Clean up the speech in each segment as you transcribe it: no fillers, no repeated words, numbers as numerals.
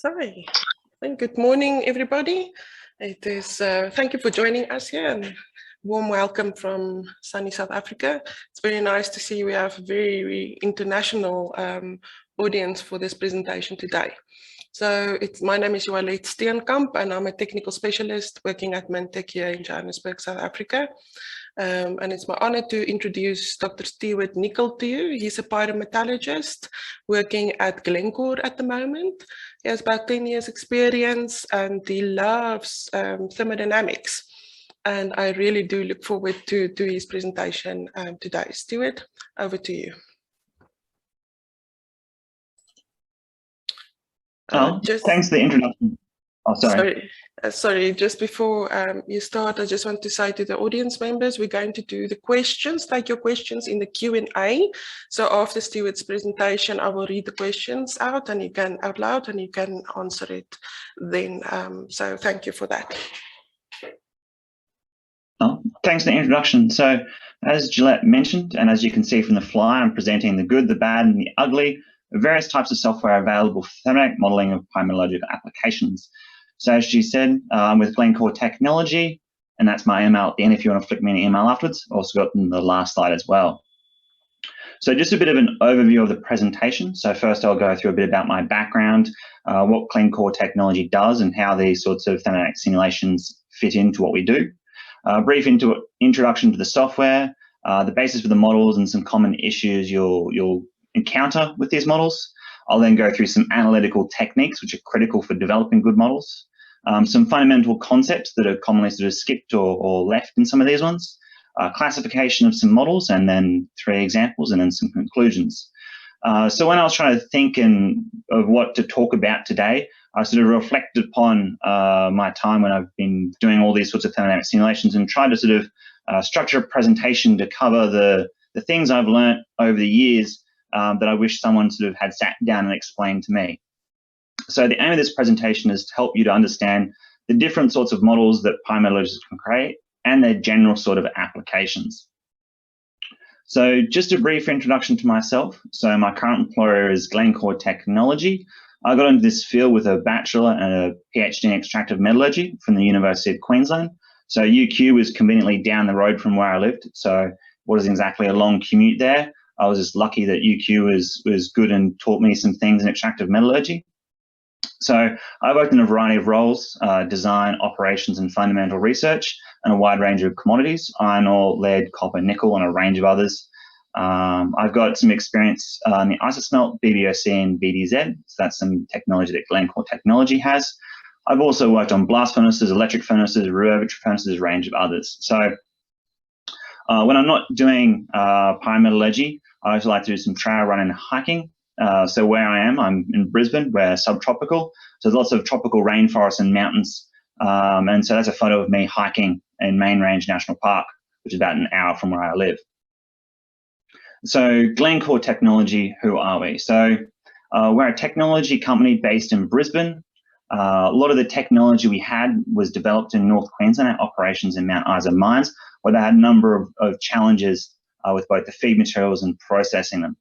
Sorry. Good morning, everybody. It is thank you for joining us here, and warm welcome from sunny South Africa. It's very nice to see we have a very international audience for this presentation today. So my name is Joëlette Steenkamp, and I'm a technical specialist working at Mintech here in Johannesburg, South Africa. And it's my honor to introduce Dr. Stuart Nicol to you. He's a pyrometallurgist working at Glencore at the moment. He has about 10 years experience and he loves thermodynamics. And I really do look forward to his presentation today. Stuart, over to you. Thanks for the introduction. Oh, sorry. Sorry, just before you start, I just want to say to the audience members, we're going to do the questions, take your questions in the Q&A. So after Stuart's presentation, I will read the questions out and you can out loud and you can answer it then. So thank you for that. Oh, thanks for the introduction. So as Gillette mentioned, and as you can see from the flyer, I'm presenting the good, the bad, and the ugly of various types of software available for thermodynamic modeling of pyrometallurgical applications. So as she said, I'm with Glencore Technology, and that's my email at the end if you want to flick me an email afterwards. Also got in the last slide as well. So just a bit of an overview of the presentation. So first I'll go through a bit about my background, what Glencore Technology does and how these sorts of thermodynamic simulations fit into what we do. Brief introduction to the software, the basis for the models and some common issues you'll encounter with these models. I'll then go through some analytical techniques which are critical for developing good models, some fundamental concepts that are commonly sort of skipped or left in some of these ones, classification of some models, and then 3 examples, and then some conclusions. So when I was trying to think of what to talk about today, I sort of reflected upon my time when I've been doing all these sorts of thermodynamic simulations and tried to sort of structure a presentation to cover the things I've learned over the years that I wish someone sort of had sat down and explained to me. So the aim of this presentation is to help you to understand the different sorts of models that pyrometallurgists can create and their general sort of applications. So just a brief introduction to myself. So my current employer is Glencore Technology. I got into this field with a bachelor and a PhD in extractive metallurgy from the University of Queensland. So UQ was conveniently down the road from where I lived. So it wasn't exactly a long commute there. I was just lucky that UQ was good and taught me some things in extractive metallurgy. So I worked in a variety of roles, design, operations, and fundamental research, and a wide range of commodities, iron ore, lead, copper, nickel, and a range of others. I've got some experience in the isosmelt, BBOC, and BDZ. So that's some technology that Glencore Technology has. I've also worked on blast furnaces, electric furnaces, rotary furnaces, a range of others. So when I'm not doing pyrometallurgy, I also like to do some trail running and hiking. So where I am, I'm in Brisbane, we're subtropical. So there's lots of tropical rainforests and mountains. And so that's a photo of me hiking in Main Range National Park, which is about an hour from where I live. So Glencore Technology, who are we? So we're a technology company based in Brisbane. A lot of the technology we had was developed in North Queensland at operations in Mount Isa mines, where they had a number of challenges with both the feed materials and processing them.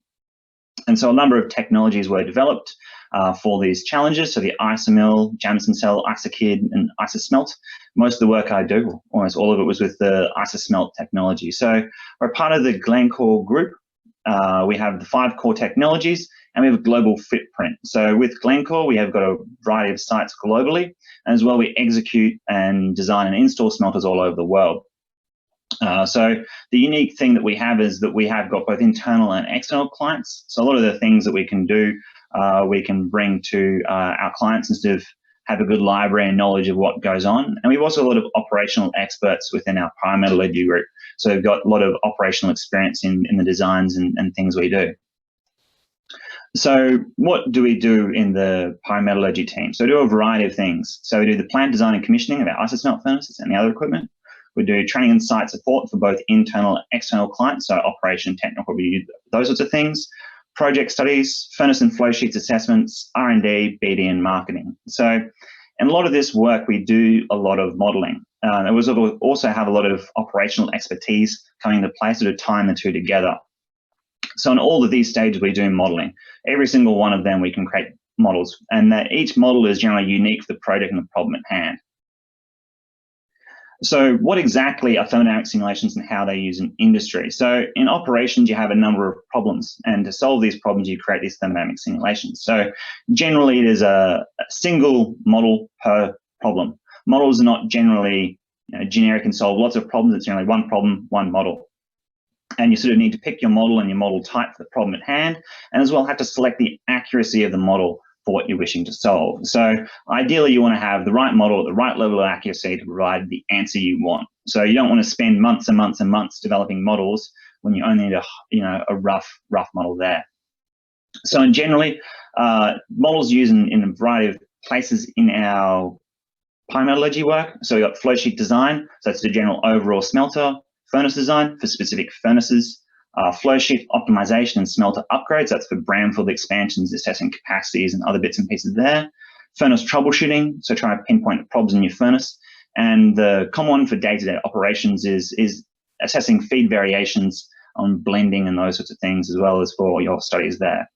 And so a number of technologies were developed for these challenges. So the IsoMill, Jamison cell, IsoKid, and IsoSmelt. Most of the work I do, almost all of it, was with the IsoSmelt technology. So we're part of the Glencore group. We have the 5 core technologies, and we have a global footprint. So with Glencore, we have got a variety of sites globally, and as well we execute and design and install smelters all over the world. So the unique thing that we have is that we have got both internal and external clients. So a lot of the things that we can do, we can bring to our clients and sort of have a good library and knowledge of what goes on. And we've also got a lot of operational experts within our pyrometallurgy group. So we've got a lot of operational experience in the designs and things we do. So what do we do in the pyrometallurgy team? So we do a variety of things. So we do the plant design and commissioning of our isosmelt furnaces and the other equipment. We do training and site support for both internal and external clients, so operation, technical review, those sorts of things. Project studies, furnace and flow sheets assessments, R&D, BD, and marketing. So in a lot of this work, we do a lot of modelling. And we also have a lot of operational expertise coming into play, sort of tying the two together. So in all of these stages, we do modelling. Every single one of them, we can create models, and that each model is generally unique for the project and the problem at hand. So what exactly are thermodynamic simulations and how they're used in industry? So in operations, you have a number of problems, and to solve these problems, you create these thermodynamic simulations. So generally, there's a single model per problem. Models are not generally generic and solve lots of problems. It's generally one problem, one model. And you sort of need to pick your model and your model type for the problem at hand, and as well have to select the accuracy of the model for what you're wishing to solve. So ideally, you want to have the right model at the right level of accuracy to provide the answer you want. So you don't want to spend months and months and months developing models when you only need a rough model there. So generally, models used in a variety of places in our pyrometallurgy work. So we've got flow sheet design, so that's the general overall smelter, furnace design for specific furnaces, flow sheet optimization and smelter upgrades, that's for brownfield expansions, assessing capacities and other bits and pieces there. Furnace troubleshooting, so trying to pinpoint the problems in your furnace. And the common one for day-to-day operations is assessing feed variations on blending and those sorts of things, as well as for your studies there.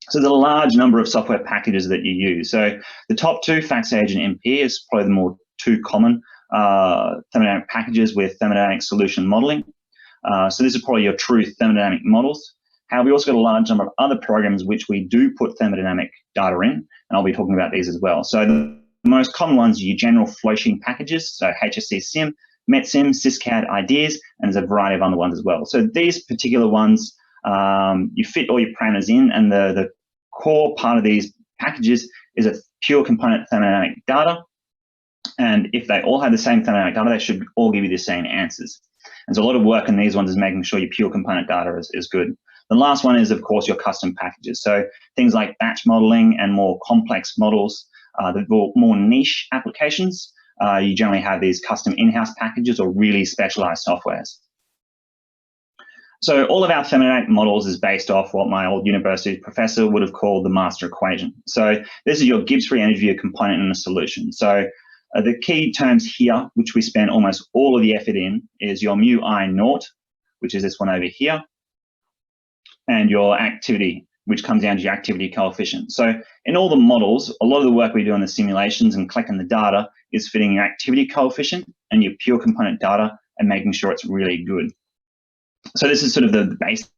So there's a large number of software packages that you use. So the top two, FaxAge and MP, is probably the more two common thermodynamic packages with thermodynamic solution modeling. So this is probably your true thermodynamic models. However, we also got a large number of other programs which we do put thermodynamic data in, and I'll be talking about these as well. So the most common ones are your general flowsheet packages, so HSC Sim, MetSim, SysCAD, Ideas, and there's a variety of other ones as well. So these particular ones, you fit all your parameters in, and the core part of these packages is a pure component thermodynamic data. And if they all have the same thermodynamic data, they should all give you the same answers. And so a lot of work in these ones is making sure your pure component data is good. The last one is, of course, your custom packages. So things like batch modeling and more complex models, the more niche applications, you generally have these custom in-house packages or really specialized softwares. So all of our thermodynamic models is based off what my old university professor would have called the master equation. So this is your Gibbs free energy, a component in a solution. So the key terms here, which we spend almost all of the effort in, is your mu I naught, which is this one over here, and your activity, which comes down to your activity coefficient. So in all the models, a lot of the work we do in the simulations and collecting the data is fitting your activity coefficient and your pure component data and making sure it's really good. So this is sort of the basic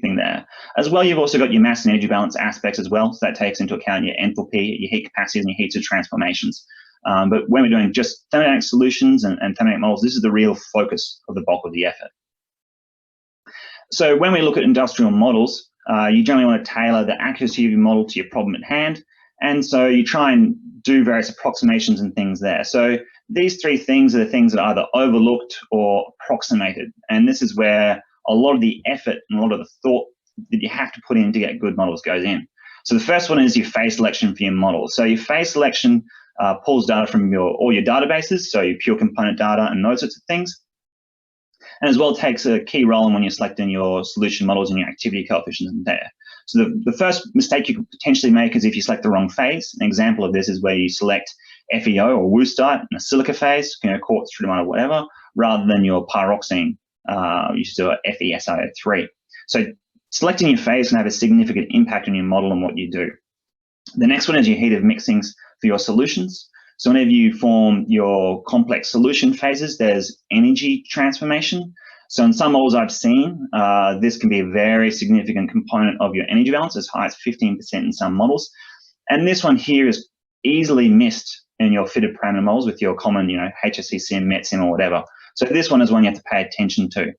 thing there. As well, you've also got your mass and energy balance aspects as well. So that takes into account your enthalpy, your heat capacities, and your heats of transformations. But when we're doing just thermodynamic solutions and thermodynamic models, this is the real focus of the bulk of the effort. So when we look at industrial models, you generally want to tailor the accuracy of your model to your problem at hand. And so you try and do various approximations and things there. So these three things are the things that are either overlooked or approximated. And this is where a lot of the effort and a lot of the thought that you have to put in to get good models goes in. So the first one is your phase selection for your model. So your phase selection pulls data from all your databases, so your pure component data and those sorts of things. And as well takes a key role in when you're selecting your solution models and your activity coefficients there. So the first mistake you could potentially make is if you select the wrong phase. An example of this is where you select FeO or woostite in a silica phase, quartz, tritium, or whatever, rather than your pyroxene, you should do a FeSiO3. So selecting your phase can have a significant impact on your model and what you do. The next one is your heat of mixings for your solutions. So whenever you form your complex solution phases, there's energy transformation. So in some models I've seen, this can be a very significant component of your energy balance, as high as 15% in some models. And this one here is easily missed in your fitted parameter models with your common, HSC Sim, MetSim, or whatever. So this one is one you have to pay attention to.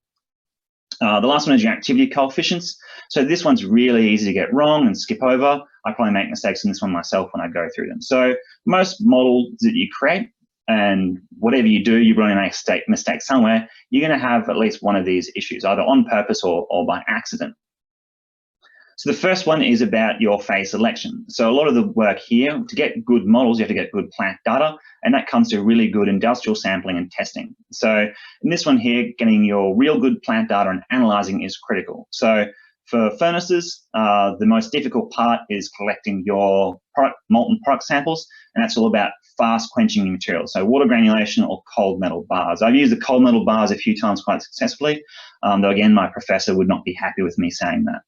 The last one is your activity coefficients. So this one's really easy to get wrong and skip over. I probably make mistakes in this one myself when I go through them. So most models that you create, and whatever you do, you really make a mistake somewhere, you're going to have at least one of these issues, either on purpose or by accident. So the first one is about your phase selection. So a lot of the work here, to get good models, you have to get good plant data, and that comes to really good industrial sampling and testing. So in this one here, getting your real good plant data and analyzing is critical. So for furnaces, the most difficult part is collecting your molten product samples, and that's all about fast quenching your material. So water granulation or cold metal bars. I've used the cold metal bars a few times quite successfully, though again, my professor would not be happy with me saying that.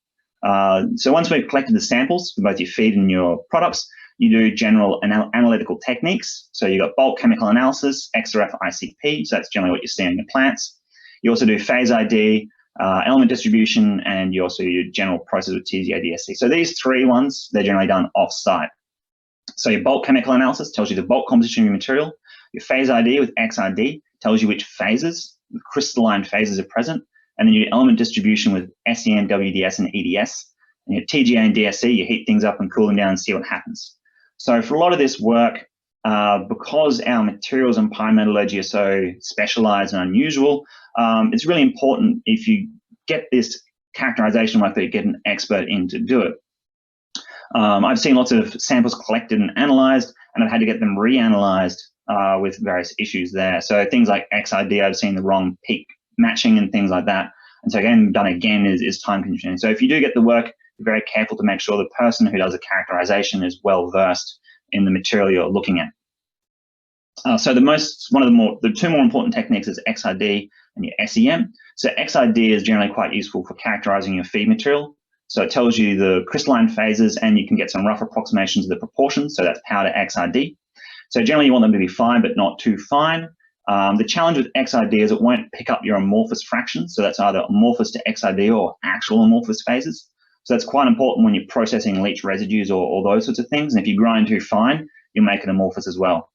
So once we've collected the samples for both your feed and your products, you do general analytical techniques. So you've got bulk chemical analysis, XRF ICP, so that's generally what you see in your plants. You also do phase ID, element distribution, and you also do general process with TZA-DSC. So these three ones, they're generally done off-site. So your bulk chemical analysis tells you the bulk composition of your material. Your phase ID with XRD tells you which phases, the crystalline phases are present. And then your element distribution with SEM, WDS, and EDS. And your TGA and DSC, you heat things up and cool them down and see what happens. So for a lot of this work, because our materials in pyrometallurgy are so specialized and unusual, it's really important if you get this characterization work that you get an expert in to do it. I've seen lots of samples collected and analyzed, and I've had to get them reanalyzed with various issues there. So things like XID, I've seen the wrong peak matching and things like that. And so done again is time consuming. So if you do get the work, be very careful to make sure the person who does the characterization is well versed in the material you're looking at. So the two more important techniques is XID and your SEM. So XID is generally quite useful for characterizing your feed material. So it tells you the crystalline phases, and you can get some rough approximations of the proportions. So that's powder XID. So generally you want them to be fine, but not too fine. The challenge with XID is it won't pick up your amorphous fractions. So that's either amorphous to XID or actual amorphous phases. So that's quite important when you're processing leach residues or those sorts of things. And if you grind too fine, you'll make it amorphous as well.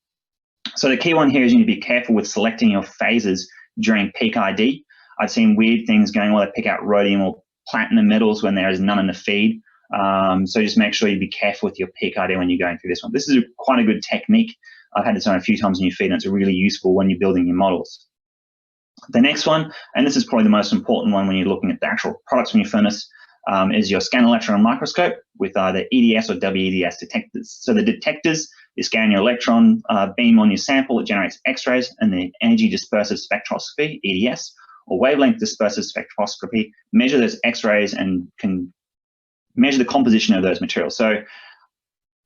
So the key one here is you need to be careful with selecting your phases during peak ID. I've seen weird things going where they pick out rhodium or platinum metals when there is none in the feed. So just make sure you be careful with your peak ID when you're going through this one. This is quite a good technique. I've had this on a few times in your feed, and it's really useful when you're building your models. The next one, and this is probably the most important one when you're looking at the actual products from your furnace, is your scan electron microscope with either EDS or WEDS detectors. So the detectors, you scan your electron beam on your sample, it generates X-rays, and the energy dispersive spectroscopy, EDS, or wavelength dispersive spectroscopy, measure those X-rays and can measure the composition of those materials. So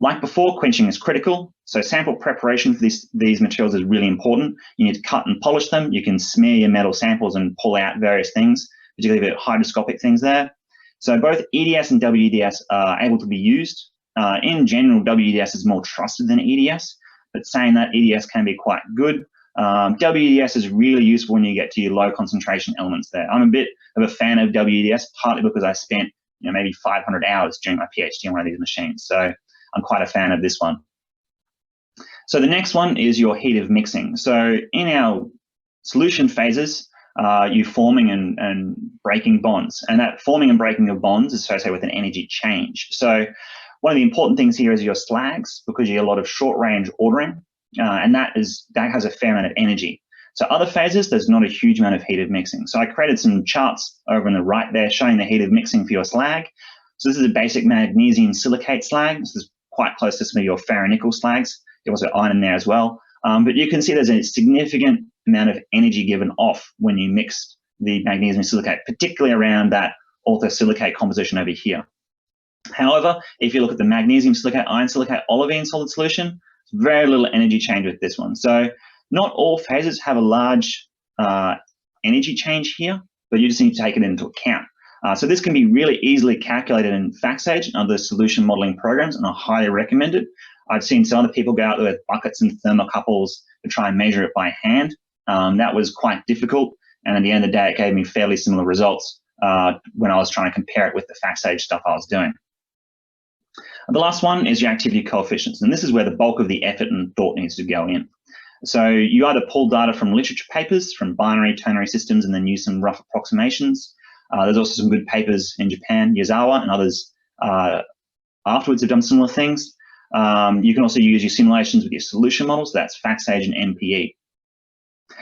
like before, quenching is critical. So sample preparation for these materials is really important. You need to cut and polish them. You can smear your metal samples and pull out various things, particularly the hydroscopic things there. So both EDS and WEDS are able to be used. In general, WEDS is more trusted than EDS, but saying that, EDS can be quite good. WEDS is really useful when you get to your low concentration elements there. I'm a bit of a fan of WEDS, partly because I spent maybe 500 hours during my PhD on one of these machines. So I'm quite a fan of this one. So the next one is your heat of mixing. So in our solution phases, you're forming and breaking bonds. And that forming and breaking of bonds is associated with an energy change. So one of the important things here is your slags, because you get a lot of short range ordering, and that has a fair amount of energy. So other phases, there's not a huge amount of heat of mixing. So I created some charts over on the right there showing the heat of mixing for your slag. So this is a basic magnesium silicate slag. This is quite close to some of your ferronickel slags. You also iron in there as well. But you can see there's a significant amount of energy given off when you mix the magnesium silicate, particularly around that orthosilicate composition over here. However, if you look at the magnesium silicate, iron silicate, olivine solid solution, very little energy change with this one. So not all phases have a large energy change here, but you just need to take it into account. So this can be really easily calculated in FactSage and other solution modeling programs, and I highly recommend it. I've seen some other people go out there with buckets and thermocouples to try and measure it by hand. That was quite difficult, and at the end of the day, it gave me fairly similar results when I was trying to compare it with the FactSage stuff I was doing. The last one is your activity coefficients, and this is where the bulk of the effort and thought needs to go in. So you either pull data from literature papers, from binary, ternary systems, and then use some rough approximations. There's also some good papers in Japan, Yazawa and others afterwards have done similar things. You can also use your simulations with your solution models. That's FactSage and MPE.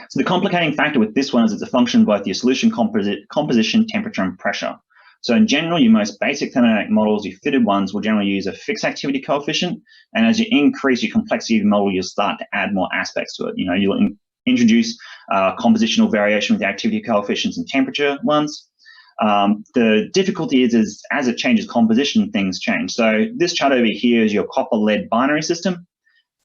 So the complicating factor with this one is it's a function of both your solution composition, temperature, and pressure. So in general, your most basic thermodynamic models, your fitted ones, will generally use a fixed activity coefficient. And as you increase your complexity of the model, you'll start to add more aspects to it. You'll introduce compositional variation with the activity coefficients and temperature ones. The difficulty is as it changes composition, things change. So this chart over here is your copper-lead binary system.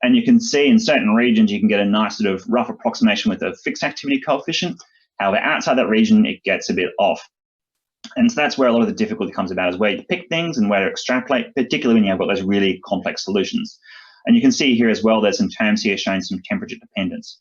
And you can see in certain regions, you can get a nice sort of rough approximation with a fixed activity coefficient. However, outside that region, it gets a bit off. And so that's where a lot of the difficulty comes about, is where you pick things and where to extrapolate, particularly when you've got those really complex solutions. And you can see here as well, there's some terms here showing some temperature dependence.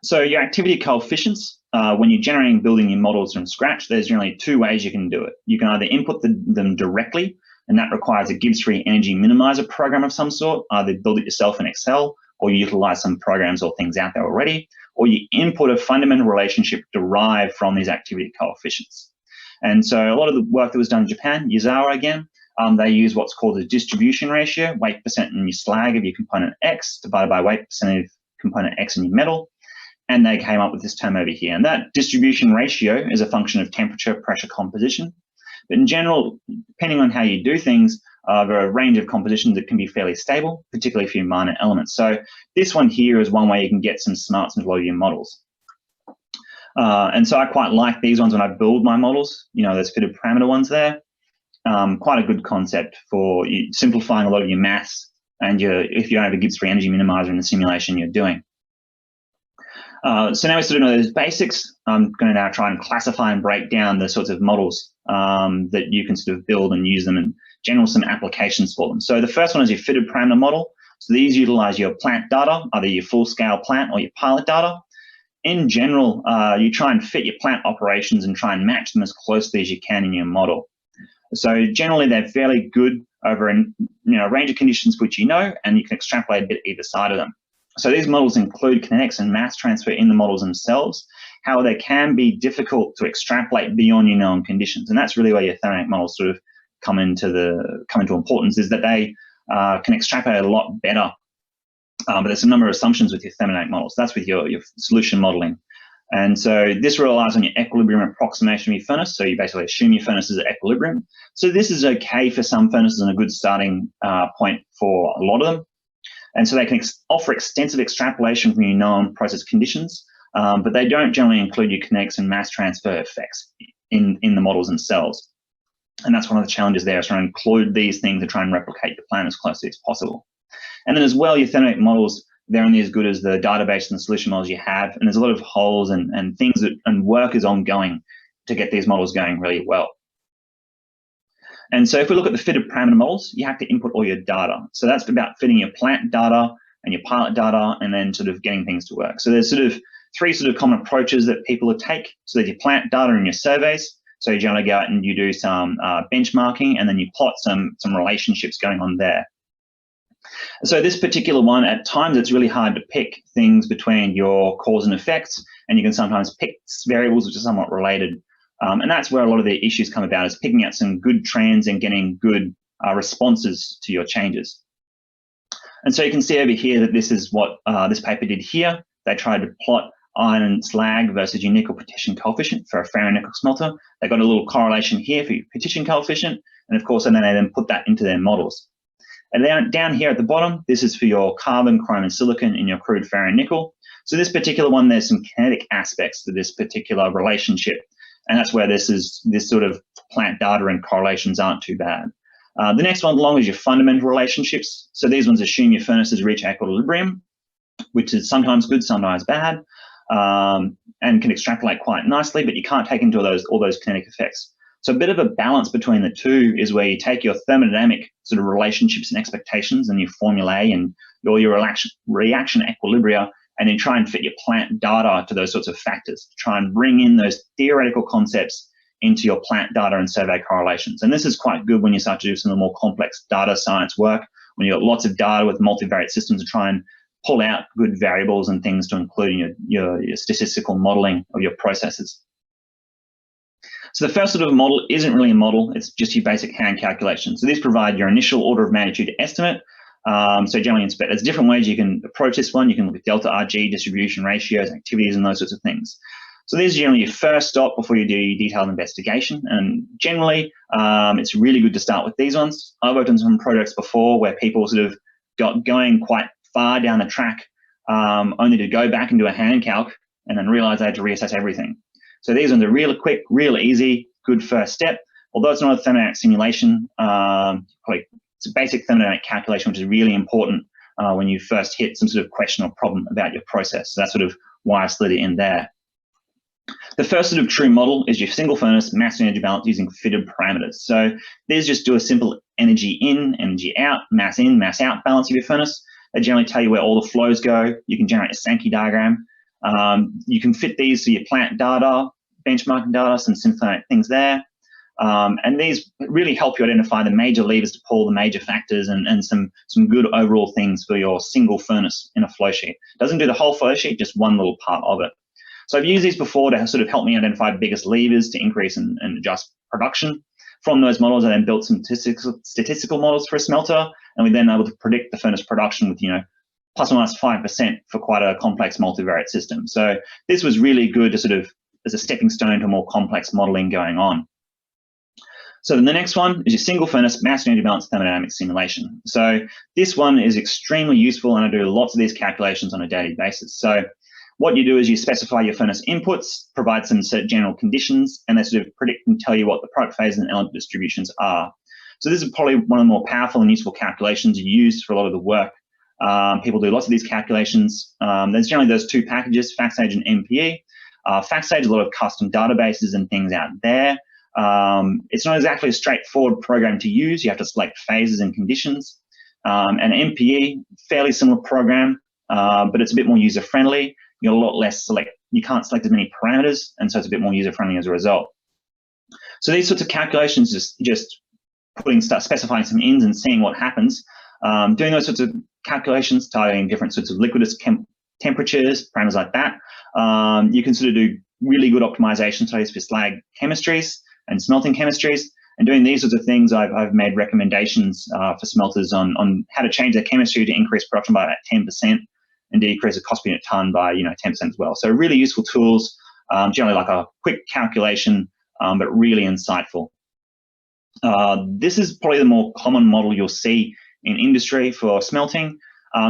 So your activity coefficients, when you're generating, building your models from scratch, there's generally two ways you can do it. You can either input them directly, and that requires a Gibbs-free energy minimizer program of some sort. Either build it yourself in Excel, or you utilize some programs or things out there already, or you input a fundamental relationship derived from these activity coefficients. And so a lot of the work that was done in Japan, Yuzawa again, they use what's called a distribution ratio, weight percent in your slag of your component X divided by weight percent of component X in your metal. And they came up with this term over here. And that distribution ratio is a function of temperature, pressure, composition. But in general, depending on how you do things, there are a range of compositions that can be fairly stable, particularly for your minor elements. So this one here is one way you can get some smarts into a lot of your models. And so I quite like these ones when I build my models. You know, there's fitted parameter ones there. Quite a good concept for simplifying a lot of your maths, and if you don't have a Gibbs-free energy minimizer in the simulation you're doing. So now we sort of know those basics. I'm going to now try and classify and break down the sorts of models that you can sort of build and use them, and general some applications for them. So the first one is your fitted parameter model. So these utilize your plant data, either your full-scale plant or your pilot data. In general, you try and fit your plant operations and try and match them as closely as you can in your model. So generally, they're fairly good over a range of conditions which you know, and you can extrapolate a bit either side of them. So these models include kinetics and mass transfer in the models themselves. However, they can be difficult to extrapolate beyond your known conditions, and that's really where your thermodynamic models sort of come into importance, is that they can extrapolate a lot better. But there's a number of assumptions with your thermodynamic models. That's with your solution modeling. And so this relies on your equilibrium approximation of your furnace. So you basically assume your furnace is at equilibrium. So this is okay for some furnaces and a good starting point for a lot of them. And so they can offer extensive extrapolation from your known process conditions, but they don't generally include your kinetics and mass transfer effects in the models themselves. And that's one of the challenges there, is trying to include these things and try and replicate your plan as closely as possible. And then as well, your thermodynamic models, they're only as good as the database and the solution models you have. And there's a lot of holes and things and work is ongoing to get these models going really well. And so if we look at the fitted parameter models, you have to input all your data. So that's about fitting your plant data and your pilot data, and then sort of getting things to work. So there's sort of three sort of common approaches that people would take. So there's your plant data and your surveys. So you generally go out and you do some benchmarking, and then you plot some relationships going on there. So this particular one, at times it's really hard to pick things between your cause and effects, and you can sometimes pick variables which are somewhat related. And that's where a lot of the issues come about, is picking out some good trends and getting good responses to your changes. And so you can see over here that this is what this paper did here. They tried to plot iron and slag versus your nickel partition coefficient for a ferronickel smelter. They got a little correlation here for your partition coefficient, and of course, and then they then put that into their models. And then down here at the bottom, this is for your carbon, chrome, and silicon in your crude ferronickel. So this particular one, there's some kinetic aspects to this particular relationship, and that's where this sort of plant data and correlations aren't too bad. The next one along is your fundamental relationships. So these ones assume your furnaces reach equilibrium, which is sometimes good, sometimes bad, and can extrapolate quite nicely, but you can't take into all those kinetic effects. So a bit of a balance between the two is where you take your thermodynamic sort of relationships and expectations and your formulae and all your reaction equilibria, and then try and fit your plant data to those sorts of factors, to try and bring in those theoretical concepts into your plant data and survey correlations. And this is quite good when you start to do some of the more complex data science work, when you've got lots of data with multivariate systems to try and pull out good variables and things to include in your statistical modeling of your processes. So the first sort of model isn't really a model, it's just your basic hand calculation. So these provide your initial order of magnitude estimate. So generally there's different ways you can approach this one. You can look at delta RG, distribution ratios, activities, and those sorts of things. So these are generally your first stop before you do your detailed investigation. And generally, it's really good to start with these ones. I've worked on some projects before where people sort of got going quite far down the track, only to go back and do a hand calc and then realize they had to reassess everything. So these ones are real quick, real easy, good first step. Although it's not a thermodynamic simulation, it's a basic thermodynamic calculation, which is really important when you first hit some sort of question or problem about your process. So that's sort of why I slid it in there. The first sort of true model is your single furnace mass energy balance using fitted parameters. So these just do a simple energy in, energy out, mass in, mass out balance of your furnace. They generally tell you where all the flows go. You can generate a Sankey diagram. You can fit these to your plant data, benchmarking data, some synthetic things there. And these really help you identify the major levers to pull, the major factors, and some good overall things for your single furnace in a flow sheet. Doesn't do the whole flow sheet, just one little part of it. So I've used these before to sort of help me identify biggest levers to increase and adjust production. From those models, I then built some statistical models for a smelter, and we then able to predict the furnace production with, plus or minus 5% for quite a complex multivariate system. So this was really good to sort of as a stepping stone to more complex modeling going on. So then the next one is your single furnace mass energy balance thermodynamic simulation. So this one is extremely useful, and I do lots of these calculations on a daily basis. So what you do is you specify your furnace inputs, provide some general conditions, and they sort of predict and tell you what the product phase and element distributions are. So this is probably one of the more powerful and useful calculations you use for a lot of the work. People do lots of these calculations. There's generally those two packages, FactSage and MPE. FactSage, a lot of custom databases and things out there. It's not exactly a straightforward program to use. You have to select phases and conditions. And MPE, fairly similar program, but it's a bit more user-friendly. You're a lot less you can't select as many parameters, and so it's a bit more user-friendly as a result. So these sorts of calculations, just specifying some ins and seeing what happens, doing those sorts of calculations, targeting different sorts of liquidus temperatures, parameters like that. You can sort of do really good optimization studies for slag chemistries and smelting chemistries. And doing these sorts of things, I've made recommendations for smelters on how to change their chemistry to increase production by about 10% and decrease the cost per unit ton by 10% as well. So really useful tools, generally like a quick calculation, but really insightful. This is probably the more common model you'll see in industry for smelting.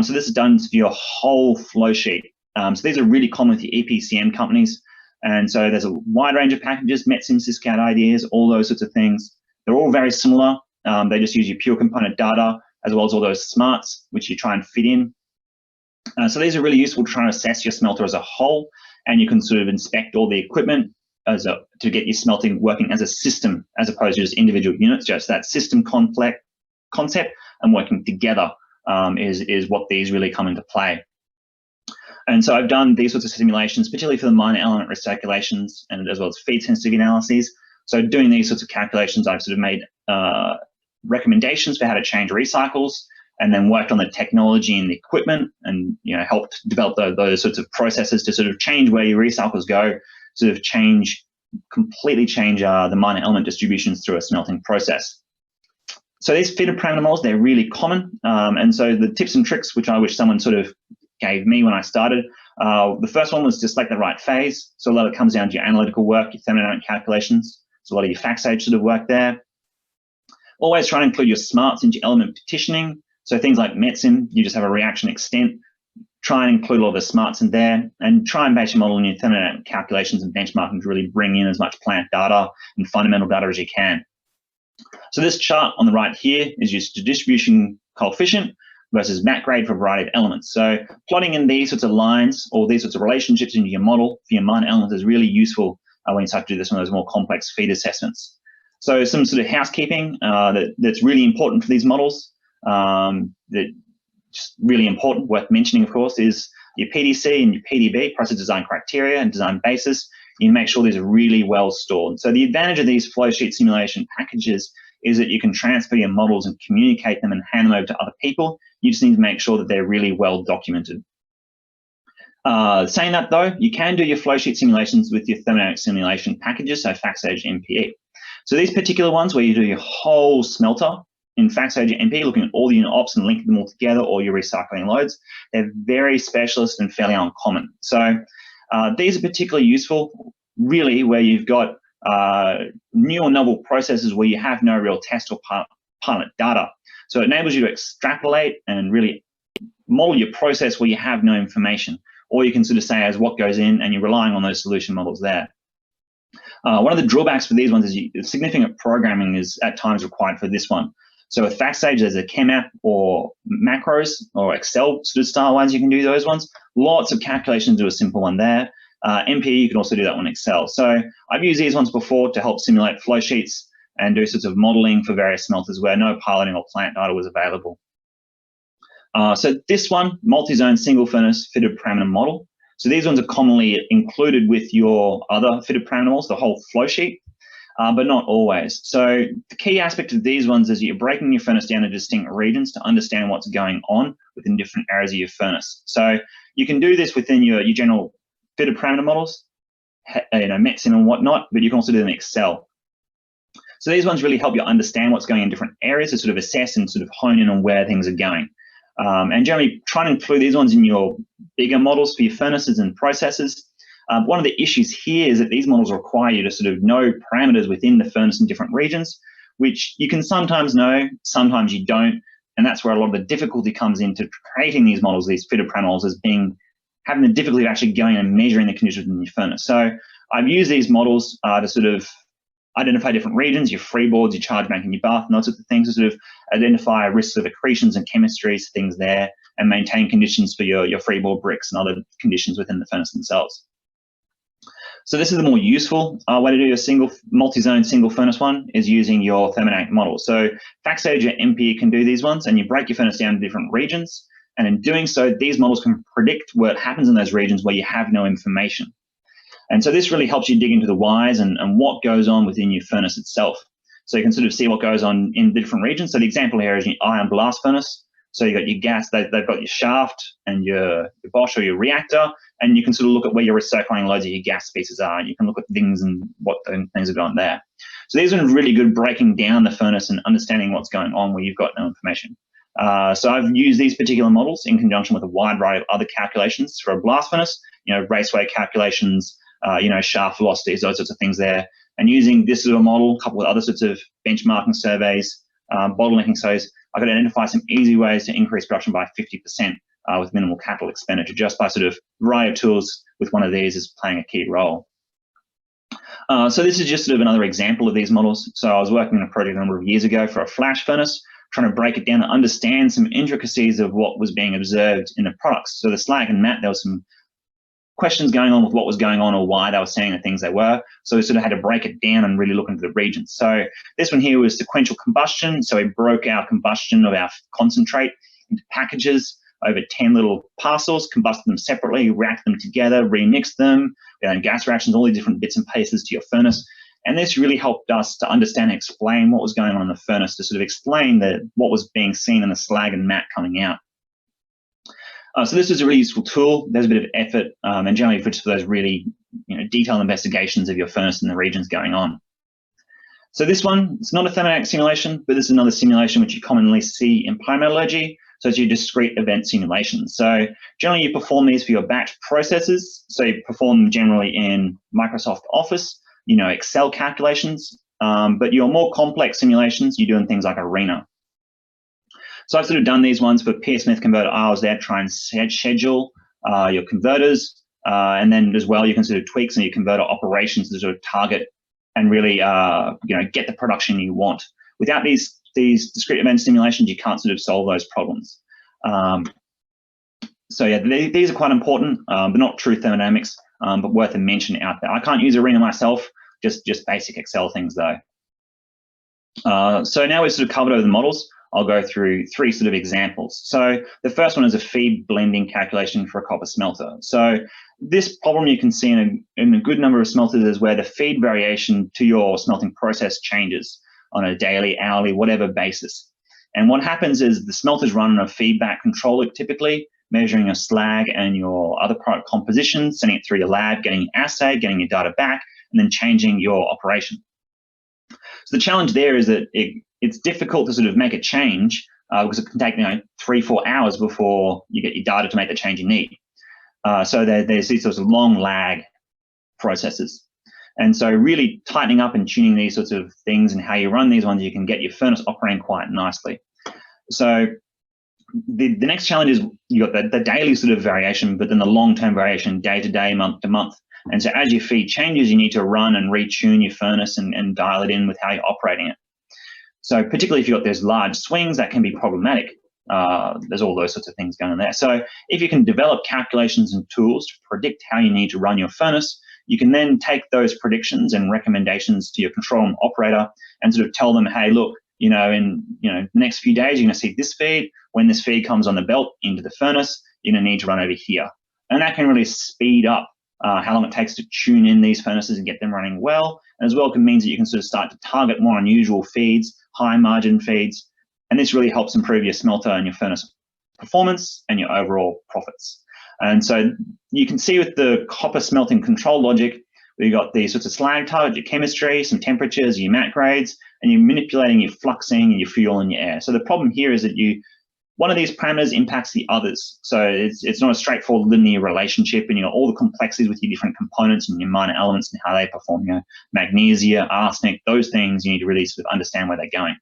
So this is done for your whole flow sheet. So these are really common with your EPCM companies. And so there's a wide range of packages, METSIM, SysCAD ideas, all those sorts of things. They're all very similar. They just use your pure component data as well as all those smarts, which you try and fit in. So these are really useful to try and assess your smelter as a whole, and you can sort of inspect all the equipment to get your smelting working as a system as opposed to just individual units. Just that system concept and working together is what these really come into play. And so I've done these sorts of simulations, particularly for the minor element recirculations and as well as feed sensitivity analyses. So doing these sorts of calculations, I've sort of made recommendations for how to change recycles, and then worked on the technology and the equipment, and helped develop those sorts of processes to sort of change where your recycles go, sort of completely change the minor element distributions through a smelting process. So these fitted parameter models, they're really common. And so the tips and tricks, which I wish someone sort of gave me when I started, the first one was to select the right phase. So a lot of it comes down to your analytical work, your thermodynamic calculations. So a lot of your FactSage sort of work there. Always try to include your smarts into your element partitioning. So things like METSIM, you just have a reaction extent. Try and include all the smarts in there, and try and base your model on your thermodynamic calculations and benchmarking to really bring in as much plant data and fundamental data as you can. So this chart on the right here is your distribution coefficient versus MAC grade for a variety of elements. So plotting in these sorts of lines or these sorts of relationships into your model for your minor elements is really useful when you start to do this on those more complex feed assessments. So some sort of housekeeping that's really important for these models, that just really important, worth mentioning, of course, is your PDC and your PDB, process design criteria and design basis. You make sure these are really well stored. So the advantage of these flow sheet simulation packages is that you can transfer your models and communicate them and hand them over to other people. You just need to make sure that they're really well documented. Saying that though, you can do your flow sheet simulations with your thermodynamic simulation packages, so FactSage MPE. So these particular ones where you do your whole smelter in FactSage MPE, looking at all the unit ops and linking them all together, all your recycling loads, they're very specialist and fairly uncommon. So these are particularly useful, really, where you've got new or novel processes where you have no real test or pilot data. So it enables you to extrapolate and really model your process where you have no information. Or you can sort of say as what goes in, and you're relying on those solution models there. One of the drawbacks for these ones is significant programming is at times required for this one. So with FactSage, there's a ChemApp or macros or Excel sort of style ones, you can do those ones. Lots of calculations to do a simple one there. MPE, you can also do that on Excel. So I've used these ones before to help simulate flow sheets and do sorts of modeling for various smelters where no piloting or plant data was available. So this one, multi-zone single furnace fitted parameter model. So these ones are commonly included with your other fitted parameter models, the whole flow sheet, but not always. So the key aspect of these ones is you're breaking your furnace down into distinct regions to understand what's going on within different areas of your furnace. So you can do this within your general fitted parameter models, MetSim and whatnot, but you can also do them in Excel. So these ones really help you understand what's going in different areas to sort of assess and sort of hone in on where things are going. And generally try to include these ones in your bigger models for your furnaces and processes. One of the issues here is that these models require you to sort of know parameters within the furnace in different regions, which you can sometimes know, sometimes you don't. And that's where a lot of the difficulty comes into creating these models, these fitted parameter models, as having the difficulty of actually going and measuring the conditions in your furnace. So I've used these models to sort of identify different regions, your freeboards, your charge bank, and your bath, and those sorts of things to sort of identify risks of accretions and chemistries, things there, and maintain conditions for your freeboard bricks and other conditions within the furnace themselves. So this is the more useful way to do your multi-zone single furnace one is using your thermodynamic model. So FactStage or MPE can do these ones, and you break your furnace down to different regions. And in doing so, these models can predict what happens in those regions where you have no information. And so this really helps you dig into the whys and what goes on within your furnace itself. So you can sort of see what goes on in the different regions. So the example here is your ion blast furnace. So you've got your gas, they've got your shaft and your Bosch or your reactor, and you can sort of look at where your recirculating loads of your gas species are. You can look at things and what things are going there. So these are really good breaking down the furnace and understanding what's going on where you've got no information. So I've used these particular models in conjunction with a wide variety of other calculations for a blast furnace, raceway calculations, shaft velocities, those sorts of things there. And using this sort of model, coupled with other sorts of benchmarking surveys, bottlenecking surveys, I could identify some easy ways to increase production by 50% with minimal capital expenditure, just by sort of variety of tools with one of these is playing a key role. So this is just sort of another example of these models. So I was working on a project a number of years ago for a flash furnace, trying to break it down and understand some intricacies of what was being observed in the products. So the slag and matte, there was some questions going on with what was going on or why they were saying the things they were. So we sort of had to break it down and really look into the regions. So this one here was sequential combustion. So we broke our combustion of our concentrate into packages over 10 little parcels, combusted them separately, reacted them together, remixed them, gas reactions, all these different bits and pieces to your furnace. And this really helped us to understand and explain what was going on in the furnace, to sort of explain what was being seen in the slag and matte coming out. So this is a really useful tool. There's a bit of effort and generally for those really detailed investigations of your furnace and the regions going on. So this one, it's not a thermodynamic simulation, but this is another simulation which you commonly see in pyrometallurgy. So it's your discrete event simulation. So generally you perform these for your batch processes. So you perform them generally in Microsoft Office, Excel calculations, but your more complex simulations, you do in things like Arena. So I've sort of done these ones for Peer Smith converter IOs there, try and schedule your converters, and then as well you can sort of tweak some of your converter operations to sort of target and really get the production you want. Without these discrete event simulations, you can't sort of solve those problems. So yeah, these are quite important, but not true thermodynamics, but worth a mention out there. I can't use Arena myself, just basic Excel things though. So now we've sort of covered over the models. I'll go through three sort of examples. So the first one is a feed blending calculation for a copper smelter. So this problem you can see in a good number of smelters is where the feed variation to your smelting process changes on a daily, hourly, whatever basis. And what happens is the smelters run on a feedback controller typically, measuring your slag and your other product composition, sending it through your lab, getting your assay, getting your data back, and then changing your operation. So the challenge there is that it's difficult to sort of make a change because it can take 3-4 hours before you get your data to make the change you need. So there's these sorts of long lag processes. And so really tightening up and tuning these sorts of things and how you run these ones, you can get your furnace operating quite nicely. So the next challenge is you've got the daily sort of variation, but then the long-term variation day to day, month to month. And so as your feed changes, you need to run and retune your furnace and dial it in with how you're operating it. So particularly if you've got those large swings, that can be problematic. There's all those sorts of things going on there. So if you can develop calculations and tools to predict how you need to run your furnace, you can then take those predictions and recommendations to your control room operator and sort of tell them, hey, look, in the next few days, you're going to see this feed. When this feed comes on the belt into the furnace, you're going to need to run over here. And that can really speed up how long it takes to tune in these furnaces and get them running well. And as well, it means that you can sort of start to target more unusual feeds, high margin feeds. And this really helps improve your smelter and your furnace performance and your overall profits. And so you can see with the copper smelting control logic, we've got these sorts of slag target, your chemistry, some temperatures, your mat grades, and you're manipulating your fluxing and your fuel and your air. So the problem here is that one of these parameters impacts the others. So it's not a straightforward linear relationship, and all the complexities with your different components and your minor elements and how they perform. Magnesia, arsenic, those things you need to really sort of understand where they're going.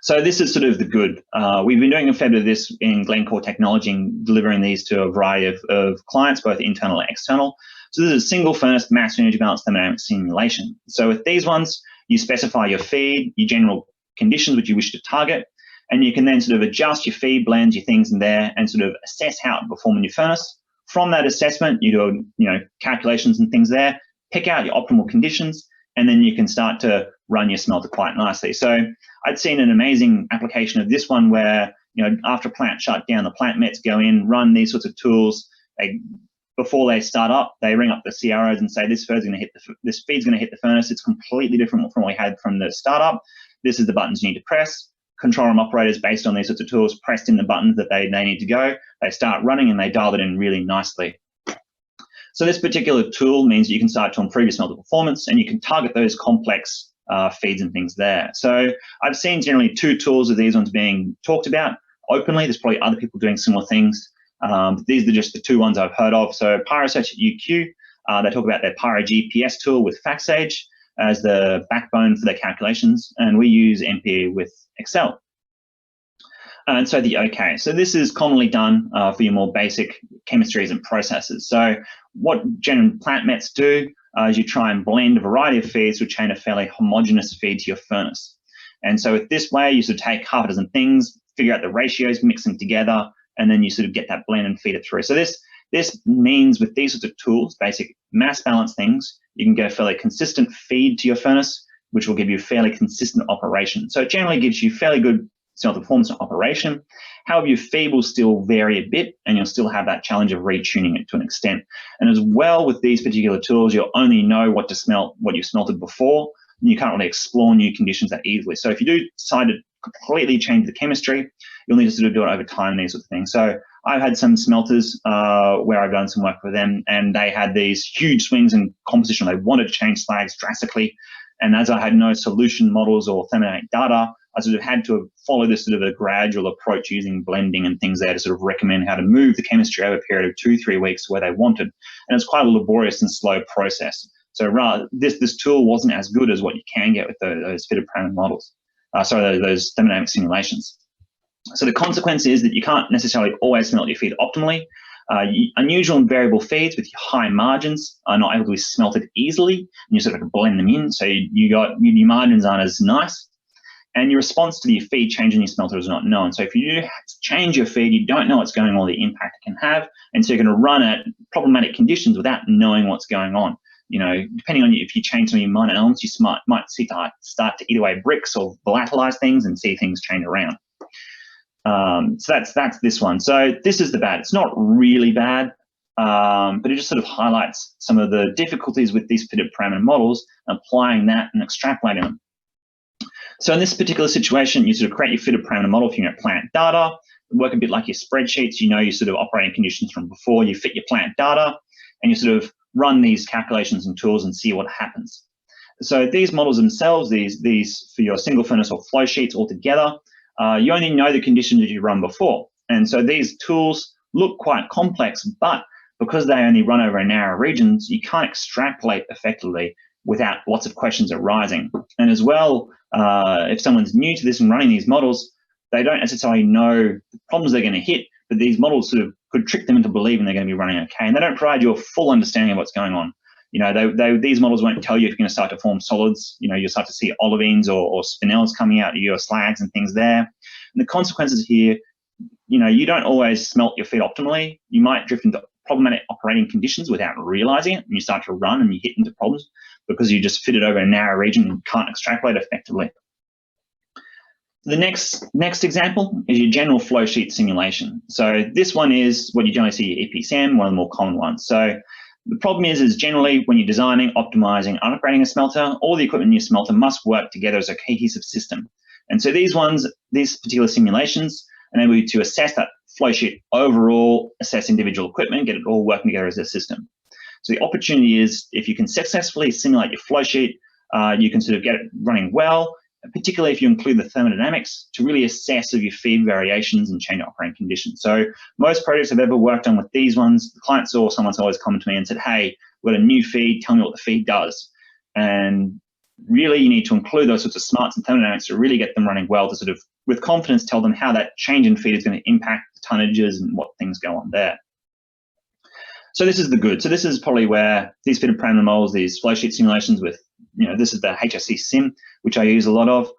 So this is sort of the good. We've been doing a fair bit of this in Glencore Technology and delivering these to a variety of clients, both internal and external. So this is a single furnace mass energy balance thermodynamic simulation. So with these ones, you specify your feed, your general conditions which you wish to target, and you can then sort of adjust your feed blends, your things in there, and sort of assess how it performs in your furnace. From that assessment, you do calculations and things there, pick out your optimal conditions, and then you can start to run your smelter quite nicely. So I'd seen an amazing application of this one where, after a plant shut down, the plant mets go in, run these sorts of tools. Before they start up, they ring up the CROs and say, this feed's going to hit the furnace. It's completely different from what we had from the startup. This is the buttons you need to press. Control room operators, based on these sorts of tools, pressed in the buttons that they need to go. They start running and they dial it in really nicely. So this particular tool means you can start to improve your smelter performance, and you can target those complex feeds and things there. So I've seen generally 2 tools of these ones being talked about openly. There's probably other people doing similar things. These are just the 2 ones I've heard of. So Pyrosearch at UQ, they talk about their Pyro GPS tool with FactSage as the backbone for their calculations, and we use MPE with Excel. And so so this is commonly done for your more basic chemistries and processes. So what general plant mets do is you try and blend a variety of feeds to obtain a fairly homogeneous feed to your furnace. And so with this way, you sort of take half a dozen things, figure out the ratios, mix them together, and then you sort of get that blend and feed it through. So this means with these sorts of tools, basic mass balance things, you can get a fairly consistent feed to your furnace, which will give you a fairly consistent operation. So it generally gives you fairly good smelter performance and operation. However, your feed will still vary a bit, and you'll still have that challenge of retuning it to an extent. And as well, with these particular tools, you'll only know what to smelt, what you smelted before, and you can't really explore new conditions that easily. So if you do decide to completely change the chemistry, you'll need to sort of do it over time, these sort of things. So I've had some smelters where I've done some work with them, and they had these huge swings in composition. They wanted to change slags drastically. And as I had no solution models or thermodynamic data, I sort of had to follow this sort of a gradual approach using blending and things there to sort of recommend how to move the chemistry over a period of 2-3 weeks where they wanted. And it's quite a laborious and slow process. So rather, this tool wasn't as good as what you can get with those fitted parameter models. Those thermodynamic simulations. So the consequence is that you can't necessarily always smelt your feed optimally. Unusual and variable feeds with high margins are not able to be smelted easily, and you sort of have to blend them in. So your margins aren't as nice, and your response to your feed change in your smelter is not known. So if you do change your feed, you don't know what's going on or the impact it can have, and so you're going to run at problematic conditions without knowing what's going on. Depending on if you change some of your minor elements, you might start to eat away bricks or volatilize things and see things change around. So that's this one. So this is the bad. It's not really bad, but it just sort of highlights some of the difficulties with these fitted parameter models, applying that and extrapolating them. So in this particular situation, you sort of create your fitted parameter model from your plant data, work a bit like your spreadsheets. Your sort of operating conditions from before. You fit your plant data, and you sort of run these calculations and tools and see what happens. So these models themselves, these for your single furnace or flow sheets altogether, you only know the conditions that you run before. And so these tools look quite complex, but because they only run over narrow regions, you can't extrapolate effectively without lots of questions arising. And as well, if someone's new to this and running these models, they don't necessarily know the problems they're going to hit, but these models sort of could trick them into believing they're going to be running okay. And they don't provide you a full understanding of what's going on. These models won't tell you if you're going to start to form solids. You'll start to see olivines or spinels coming out of your slags and things there. And the consequences here, you don't always smelt your feed optimally. You might drift into problematic operating conditions without realizing it, and you start to run and you hit into problems because you just fitted over a narrow region and can't extrapolate effectively. The next example is your general flow sheet simulation. So this one is what you generally see your EPCM, one of the more common ones. So the problem is generally when you're designing, optimizing, and upgrading a smelter, all the equipment in your smelter must work together as a cohesive system. And so these particular simulations enable you to assess that flow sheet overall, assess individual equipment, get it all working together as a system. So the opportunity is if you can successfully simulate your flow sheet, you can sort of get it running well, particularly if you include the thermodynamics to really assess of your feed variations and change operating conditions. So most projects I've ever worked on with these ones, the client saw someone's always come to me and said, hey, we've got a new feed, tell me what the feed does. And really you need to include those sorts of smarts and thermodynamics to really get them running well, to sort of, with confidence, tell them how that change in feed is going to impact the tonnages and what things go on there. So this is the good. So this is probably where these fitted parameter models, these flow sheet simulations with, this is the HSC sim, which I use a lot of,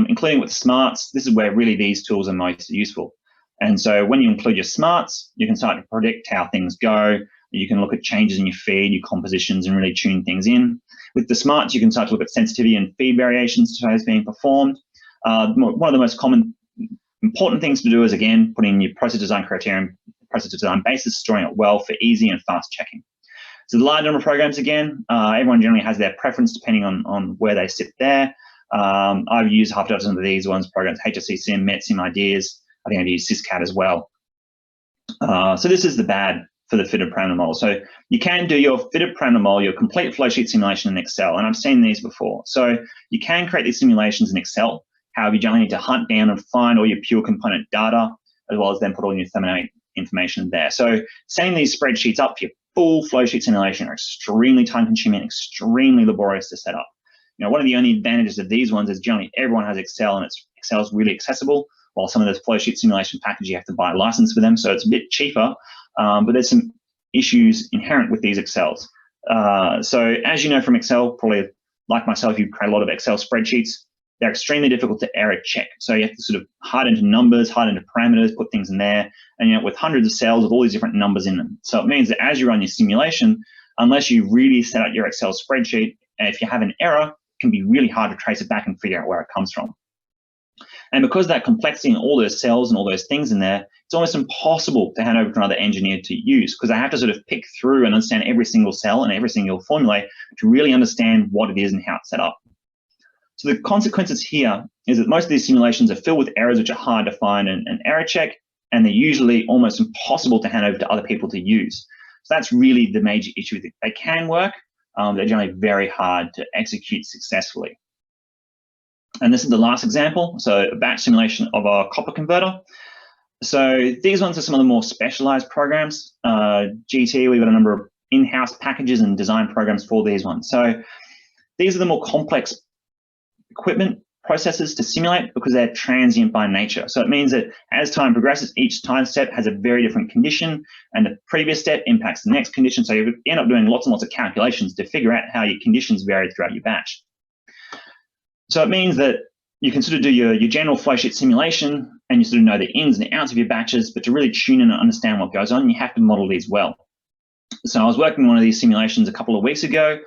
including with the smarts. This is where really these tools are most useful. And so when you include your smarts, you can start to predict how things go. You can look at changes in your feed, your compositions, and really tune things in. With the smarts, you can start to look at sensitivity and feed variations to how it's being performed. One of the most common important things to do is, again, putting your process design criteria, process design basis, storing it well for easy and fast checking. So the large number of programs, again, everyone generally has their preference depending on where they sit there. I've used half a dozen of these programs, HSC Sim, MetSim Ideas. I think I've used SysCAD as well. So this is the bad for the fitted parameter model. So you can do your fitted parameter model, your complete flow sheet simulation in Excel, and I've seen these before. So you can create these simulations in Excel. However, you generally need to hunt down and find all your pure component data, as well as then put all your thermodynamic information there. So setting these spreadsheets up for your full flow sheet simulation are extremely time consuming, extremely laborious to set up. One of the only advantages of these ones is generally everyone has Excel, and Excel is really accessible, while some of those flow sheet simulation packages you have to buy a license for them, so it's a bit cheaper, but there's some issues inherent with these Excels. So as you know from Excel, probably like myself, you create a lot of Excel spreadsheets. They're extremely difficult to error check. So you have to sort of hard into numbers, hard into parameters, put things in there, and with hundreds of cells with all these different numbers in them. So it means that as you run your simulation, unless you really set out your Excel spreadsheet, if you have an error, it can be really hard to trace it back and figure out where it comes from. And because of that complexity and all those cells and all those things in there, it's almost impossible to hand over to another engineer to use, because I have to sort of pick through and understand every single cell and every single formula to really understand what it is and how it's set up. So the consequences here is that most of these simulations are filled with errors which are hard to find and error check, and they're usually almost impossible to hand over to other people to use. So that's really the major issue. They can work, they're generally very hard to execute successfully. And this is the last example, so a batch simulation of a copper converter. So these ones are some of the more specialized programs. GT, we've got a number of in-house packages and design programs for these ones. So these are the more complex equipment processes to simulate because they're transient by nature. So it means that as time progresses, each time step has a very different condition, and the previous step impacts the next condition. So you end up doing lots and lots of calculations to figure out how your conditions vary throughout your batch. So it means that you can sort of do your general flow sheet simulation, and you sort of know the ins and the outs of your batches, but to really tune in and understand what goes on, you have to model these well. So I was working on one of these simulations a couple of weeks ago,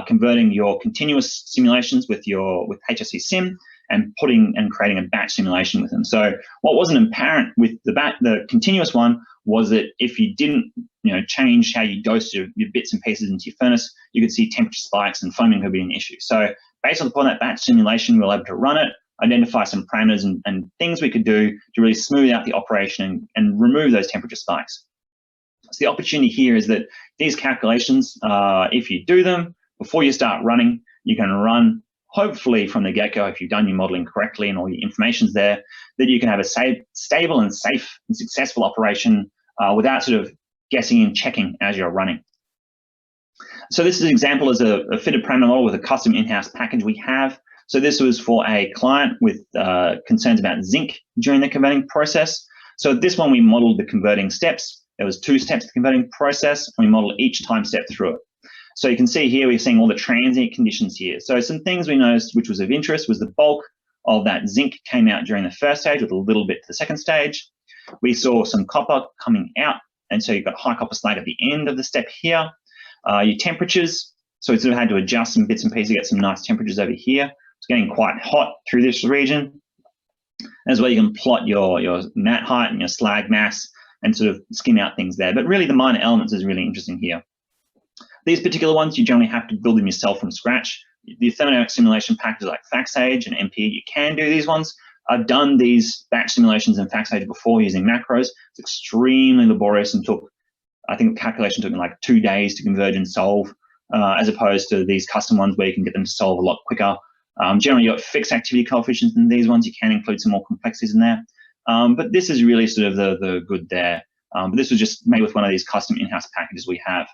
converting your continuous simulations with HSC Sim and creating a batch simulation with them. So what wasn't apparent with the continuous one was that if you didn't change how you dosed your bits and pieces into your furnace, you could see temperature spikes and foaming could be an issue. So based upon that batch simulation, we were able to run it, identify some parameters and things we could do to really smooth out the operation and remove those temperature spikes. So the opportunity here is that these calculations, if you do them before you start running, you can run hopefully from the get-go, if you've done your modeling correctly and all your information's there, that you can have a stable and safe and successful operation without sort of guessing and checking as you're running. So this is an example as a fitted parameter model with a custom in-house package we have. So this was for a client with concerns about zinc during the converting process. So this one we modeled the converting steps. There was 2 steps to the converting process, and we modeled each time step through it. So you can see here, we're seeing all the transient conditions here. So some things we noticed which was of interest was the bulk of that zinc came out during the first stage with a little bit to the second stage. We saw some copper coming out, and so you've got high copper slag at the end of the step here. Your temperatures, so we sort of had to adjust some bits and pieces to get some nice temperatures over here. It's getting quite hot through this region. As well, you can plot your mat height and your slag mass and sort of skim out things there. But really the minor elements is really interesting here. These particular ones, you generally have to build them yourself from scratch. The thermodynamic simulation packages like FactSage and MP, you can do these ones. I've done these batch simulations in FactSage before using macros. It's extremely laborious and took, I think the calculation took me like 2 days to converge and solve, as opposed to these custom ones where you can get them to solve a lot quicker. Generally, you've got fixed activity coefficients in these ones. You can include some more complexities in there. But this is really sort of the good there. But this was just made with one of these custom in-house packages we have.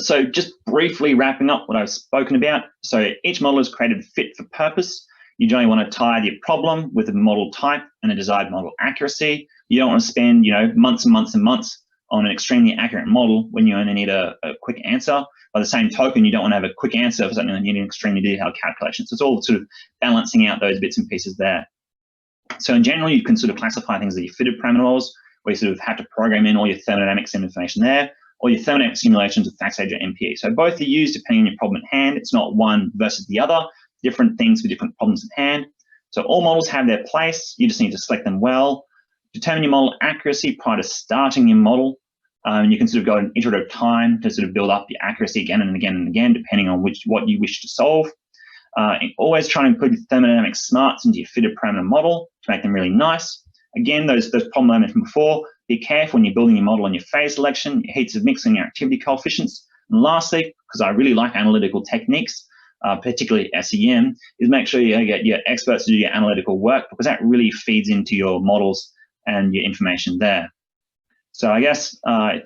So just briefly wrapping up what I've spoken about. So each model is created fit for purpose. You generally want to tie your problem with a model type and a desired model accuracy. You don't want to spend, months and months and months on an extremely accurate model when you only need a quick answer. By the same token, you don't want to have a quick answer for something that you need an extremely detailed calculation. So it's all sort of balancing out those bits and pieces there. So in general, you can sort of classify things as your fitted parameter models, where you sort of have to program in all your thermodynamics information there, or your thermodynamic simulations with FactSage or MPE. So both are used depending on your problem at hand. It's not one versus the other, different things for different problems at hand. So all models have their place. You just need to select them well. Determine your model accuracy prior to starting your model. You can sort of go an iterative time to sort of build up your accuracy again and again and again, depending on what you wish to solve. Always try to include your thermodynamic smarts into your fitted parameter model to make them really nice. Again, those problems I mentioned before, be careful when you're building your model on your phase selection, your heats of mixing, your activity coefficients. And lastly, because I really like analytical techniques, particularly SEM, is make sure you get your experts to do your analytical work, because that really feeds into your models and your information there. So I guess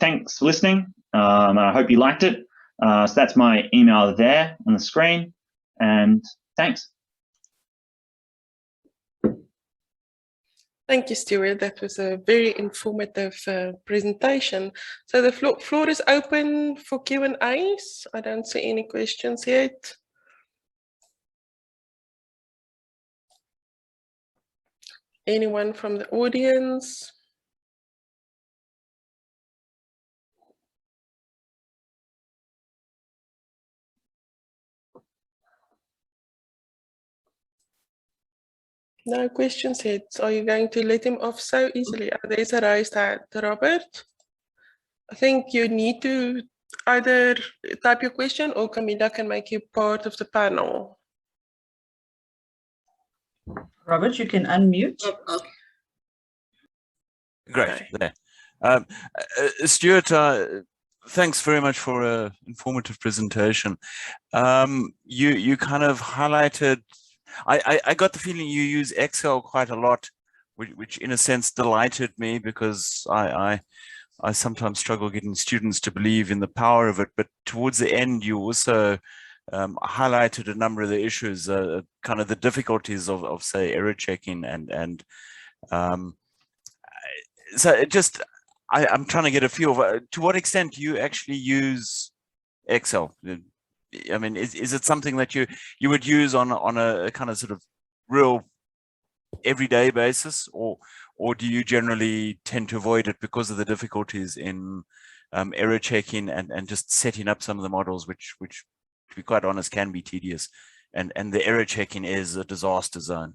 thanks for listening. I hope you liked it. So that's my email there on the screen, and thanks. Thank you, Stuart. That was a very informative presentation. So the floor is open for Q&As. I don't see any questions yet. Anyone from the audience? No questions yet. Are you going to let him off so easily? There's a raised hand, Robert. I think you need to either type your question or Camilla can make you part of the panel. Robert, you can unmute. Great. There. Stuart, thanks very much for an informative presentation. You kind of highlighted, I got the feeling you use Excel quite a lot, which in a sense delighted me, because I sometimes struggle getting students to believe in the power of it. But towards the end, you also highlighted a number of the issues, kind of the difficulties of say error checking and so just I'm trying to get a feel of to what extent you actually use Excel. I mean, is it something that you would use on a kind of sort of real everyday basis, or do you generally tend to avoid it because of the difficulties in error checking and just setting up some of the models, which to be quite honest can be tedious, and the error checking is a disaster zone?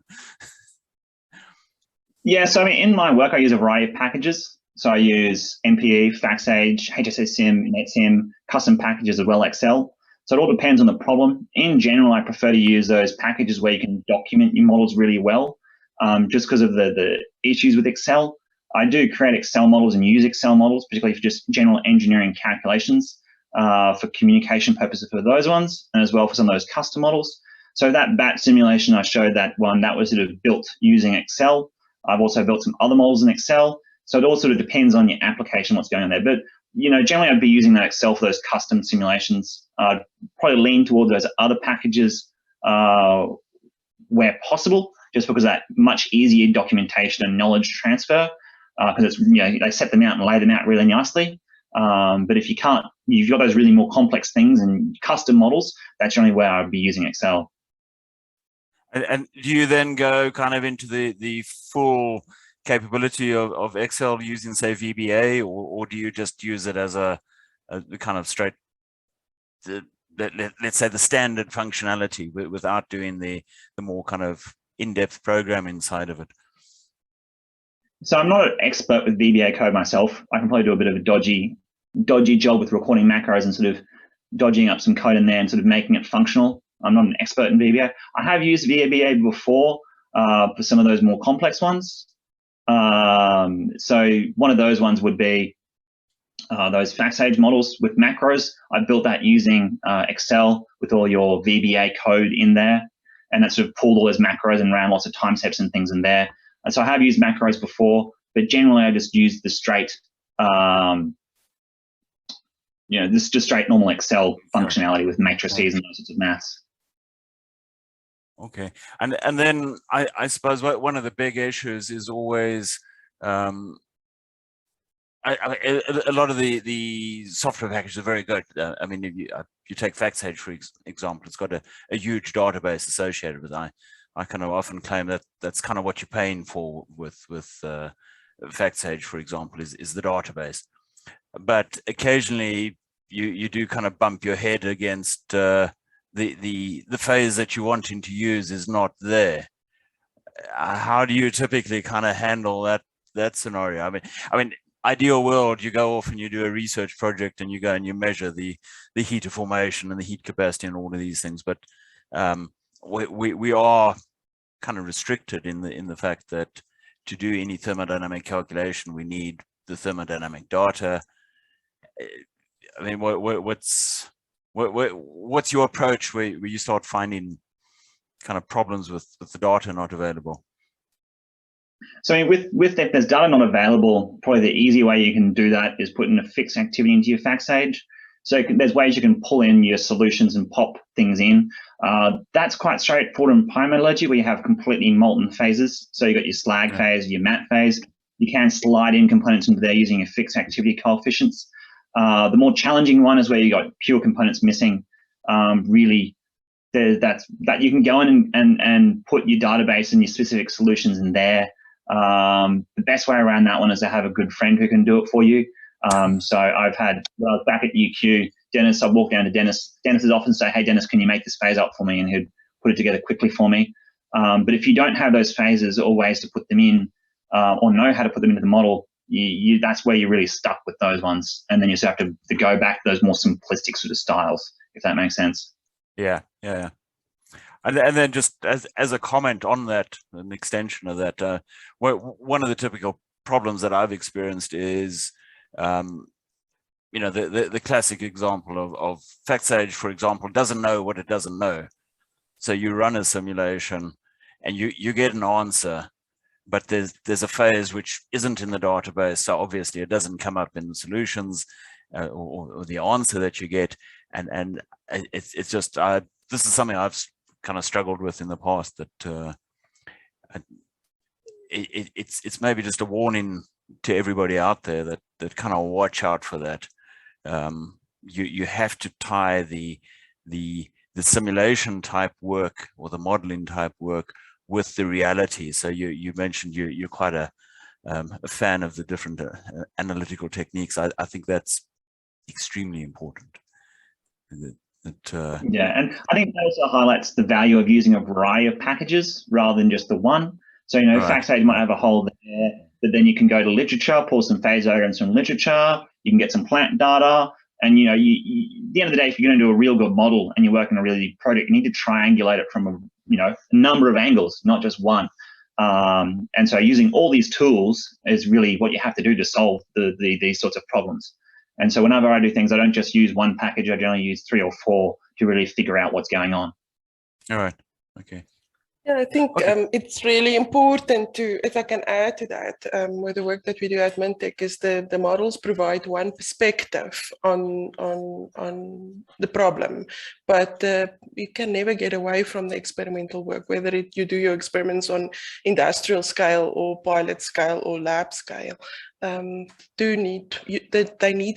Yeah, so I mean, in my work, I use a variety of packages. So I use MPE, FactSage, HSSim, NetSim, custom packages as well, Excel. So it all depends on the problem. In general, I prefer to use those packages where you can document your models really well, just because of the issues with Excel. I do create Excel models and use Excel models, particularly for just general engineering calculations, for communication purposes for those ones, and as well for some of those custom models. So that batch simulation I showed, that one, that was sort of built using Excel. I've also built some other models in Excel. So it all sort of depends on your application, what's going on there. But, generally I'd be using that Excel for those custom simulations. I'd probably lean towards those other packages where possible, just because of that much easier documentation and knowledge transfer, because it's, they set them out and lay them out really nicely. But if you can't, you've got those really more complex things and custom models, that's generally where I'd be using Excel. And do you then go kind of into the full capability of Excel using, say, VBA, or do you just use it as a kind of straight, let's say, the standard functionality without doing the more kind of in-depth programming side of it? So I'm not an expert with VBA code myself. I can probably do a bit of a dodgy job with recording macros and sort of dodging up some code in there and sort of making it functional. I'm not an expert in VBA. I have used VBA before for some of those more complex ones. So one of those ones would be those fact age models with macros. I built that using Excel with all your VBA code in there, and that sort of pulled all those macros and ran lots of time steps and things in there. And so I have used macros before, but generally I just use the straight, this just straight normal Excel functionality with matrices and those sorts of maths. Okay, and then I suppose one of the big issues is always a lot of the software packages are very good. I mean, if you take FactSage, for example, it's got a huge database associated with it. I kind of often claim that that's kind of what you're paying for with FactSage, for example, is the database. But occasionally you do kind of bump your head against the phase that you're wanting to use is not there. How do you typically kind of handle that scenario? I mean, ideal world, you go off and you do a research project and you go and you measure the heat of formation and the heat capacity and all of these things, but we are kind of restricted in the fact that to do any thermodynamic calculation, we need the thermodynamic data. I mean, what's your approach where you start finding kind of problems with the data not available? So I mean, with if there's data not available, probably the easy way you can do that is put in a fixed activity into your FactSage. So there's ways you can pull in your solutions and pop things in. That's quite straightforward in pyrometallurgy, where you have completely molten phases. So you've got your slag phase, your matte phase. You can slide in components into there using a fixed activity coefficients. The more challenging one is where you got pure components missing. Really, that you can go in and put your database and your specific solutions in there. The best way around that one is to have a good friend who can do it for you. So I've had, well, back at UQ, Dennis, I walked down to Dennis's office and say, hey, Dennis, can you make this phase up for me? And he'd put it together quickly for me. But if you don't have those phases or ways to put them in, or know how to put them into the model, that's where you're really stuck with those ones. And then you just have to go back to those more simplistic sort of styles, if that makes sense. Yeah. And then just as a comment on that, an extension of that, one of the typical problems that I've experienced is, the classic example of FactSage, for example, doesn't know what it doesn't know. So you run a simulation and you get an answer, but there's a phase which isn't in the database. So obviously it doesn't come up in the solutions or the answer that you get. And it's just, this is something I've kind of struggled with in the past, that it's maybe just a warning to everybody out there that kind of watch out for that. You have to tie the simulation type work or the modeling type work with the reality. So you mentioned you're quite a fan of the different analytical techniques. I think that's extremely important. Yeah, and I think that also highlights the value of using a variety of packages rather than just the one. So, FactSage might have a hole there, but then you can go to literature, pull some phase diagrams from literature, you can get some plant data, and, at the end of the day, if you're going to do a real good model and you're working on a really big project, you need to triangulate it from a number of angles, not just one. And so using all these tools is really what you have to do to solve these sorts of problems. And so whenever I do things, I don't just use one package, I generally use 3 or 4 to really figure out what's going on. All right, okay. Yeah, I think it's really important to, if I can add to that, with the work that we do at Mintech, is the models provide one perspective on the problem, but you can never get away from the experimental work, whether you do your experiments on industrial scale or pilot scale or lab scale. They need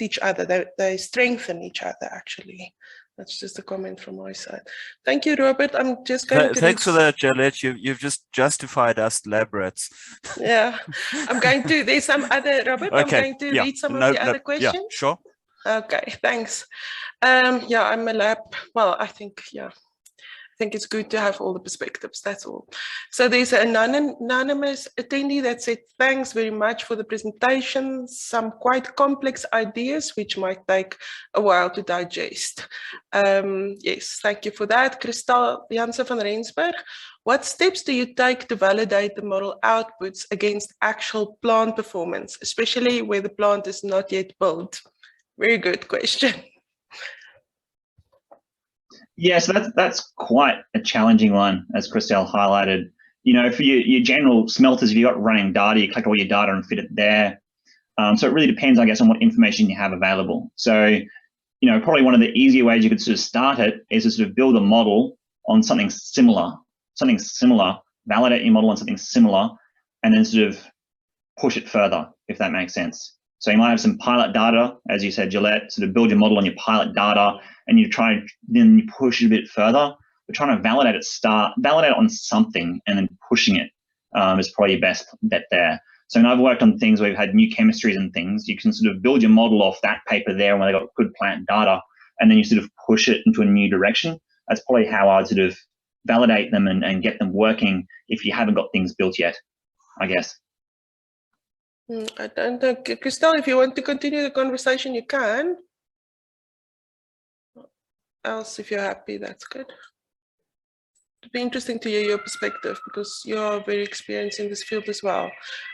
each other. They strengthen each other, actually. That's just a comment from my side. Thank you, Robert. I'm just going to... Thanks for that, Gillette. You've just justified us lab rats. Yeah, I'm going to... There's some other... Robert, Okay. I'm going to read some of the other questions. Yeah, sure. Okay, thanks. Yeah, I'm a lab... Well, I think, yeah. I think it's good to have all the perspectives, that's all. So there's an anonymous attendee that said, thanks very much for the presentation. Some quite complex ideas, which might take a while to digest. Yes, thank you for that. Christel Jansen van Rensburg, what steps do you take to validate the model outputs against actual plant performance, especially where the plant is not yet built? Very good question. Yeah, so that's quite a challenging one, as Christelle highlighted. You know, for your general smelters, if you've got running data, you collect all your data and fit it there. So it really depends, I guess, on what information you have available. So, you know, probably one of the easier ways you could sort of start it is to sort of build a model on something similar, validate your model on something similar, and then sort of push it further, if that makes sense. So you might have some pilot data, as you said, Gillette, sort of build your model on your pilot data, and you try, then you push it a bit further. But trying to validate it on something, and then pushing it is probably your best bet there. So when I've worked on things where we've had new chemistries and things, you can sort of build your model off that paper there where they got good plant data, and then you sort of push it into a new direction. That's probably how I'd sort of validate them and get them working if you haven't got things built yet, I guess. I don't know. Christel, if you want to continue the conversation, you can. Else, if you're happy, that's good. It'd be interesting to hear your perspective because you are very experienced in this field as well.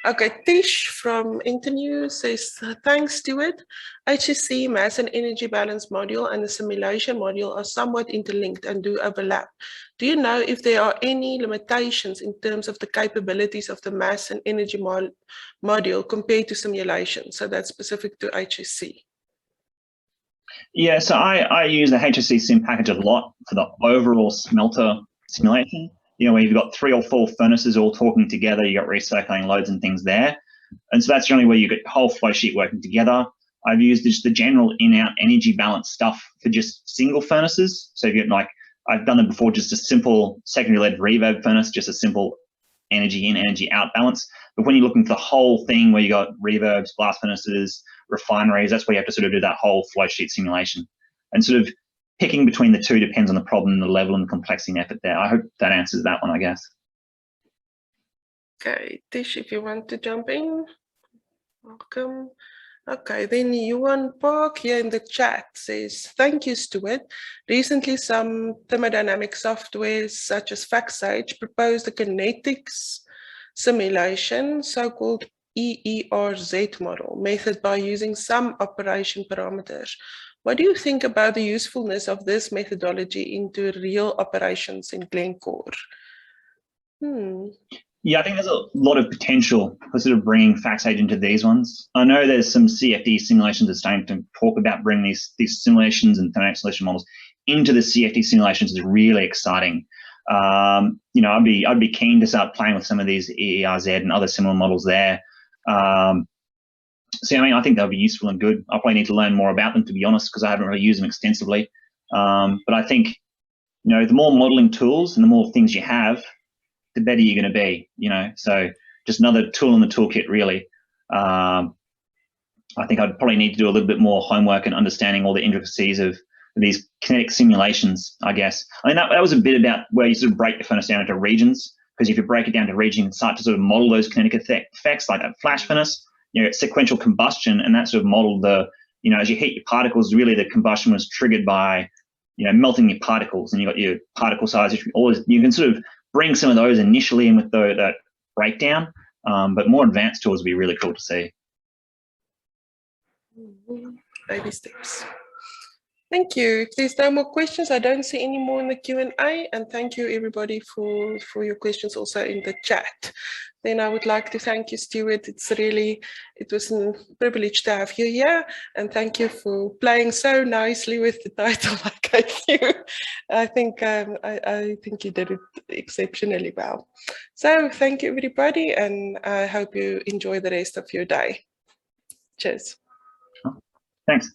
Okay, Tish from Internew says, thanks, Stuart. HSC mass and energy balance module and the simulation module are somewhat interlinked and do overlap. Do you know if there are any limitations in terms of the capabilities of the mass and energy module compared to simulation? So that's specific to HSC. Yeah, so I use the HSC sim package a lot for the overall smelter simulation. You know, where you've got 3 or 4 furnaces all talking together, you got recirculating loads and things there. And so that's generally where you get the whole flow sheet working together. I've used just the general in-out energy balance stuff for just single furnaces. So you get like, I've done it before, just a simple secondary lead reverb furnace, just a simple energy in, energy out balance. But when you're looking for the whole thing where you got reverbs, blast furnaces, refineries, that's where you have to sort of do that whole flow sheet simulation. And sort of picking between the two depends on the problem, the level and the complexity and effort there. I hope that answers that one, I guess. Okay, Tish, if you want to jump in, welcome. Okay, then Yuan Park here in the chat says, thank you, Stuart. Recently, some thermodynamic software such as FactSage proposed a kinetics simulation, so-called EERZ model method by using some operation parameters. What do you think about the usefulness of this methodology into real operations in Glencore? Yeah, I think there's a lot of potential for sort of bringing FactSage into these ones. I know there's some CFD simulations that are starting to talk about bringing these simulations and thermodynamic solution models into the CFD simulations. Is really exciting. You know, I'd be keen to start playing with some of these EERZ and other similar models there. So I mean, I think they'll be useful and good. I probably need to learn more about them, to be honest, because I haven't really used them extensively. But I think, you know, the more modeling tools and the more things you have, the better you're going to be, you know. So just another tool in the toolkit, really. I think I'd probably need to do a little bit more homework and understanding all the intricacies of these kinetic simulations, I guess. I mean, that was a bit about where you sort of break the furnace down into regions, because if you break it down to regions, you can start to sort of model those kinetic effects like that flash furnace, you know, sequential combustion, and that sort of model the, you know, as you heat your particles, really the combustion was triggered by, you know, melting your particles, and you got your particle size. You can sort of bring some of those initially in with that breakdown, but more advanced tools would be really cool to see. Baby steps. Thank you. If there's no more questions, I don't see any more in the Q&A, and thank you everybody for your questions also in the chat. Then I would like to thank you, Stuart. It was a privilege to have you here, and thank you for playing so nicely with the title I gave you. I think I think you did it exceptionally well. So thank you everybody, and I hope you enjoy the rest of your day. Cheers. Thanks.